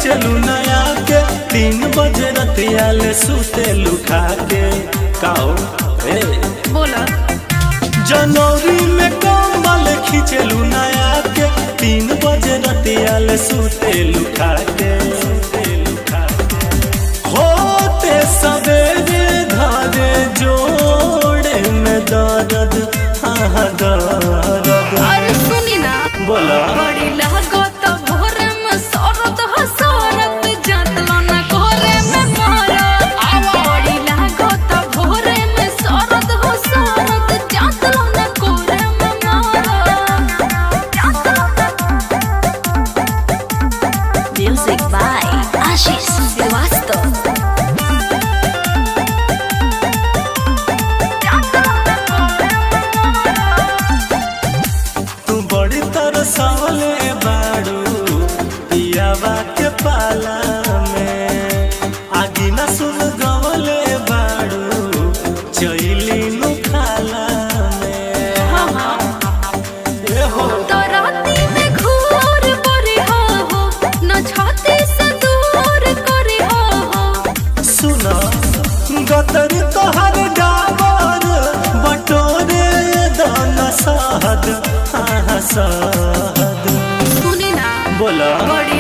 खींचलू नया के 3 बजे रतिया ले सुते लुठा के काओ ए बोला जनवरी में कमल खींचलू नया के 3 बजे रतिया ले सुते लुठा के होते सवेरे धारे जोड़े में दर्द हाँ दर्द। अरे सुनी ना बोला बड़ी लागत भोरे में सरत हसरत जातलो ना कोरे में मारत बड़ी लागत भोरे में सरत हसरत जातलो ना कोरे में मारत म्यूजिक बाय आशीष श्रीवास्तव। बड़ी तरसवले बाड़ू पियावा के पाला में आगी न सुन गवले बाड़ू चैली नु खाला में ए हो तो राती में घूर परी हो न छाती से दूर करी हो सुना गतर तोहर डाबर बटोरे दाना सहद हाँ सहद। सुनी ना बोला बड़ी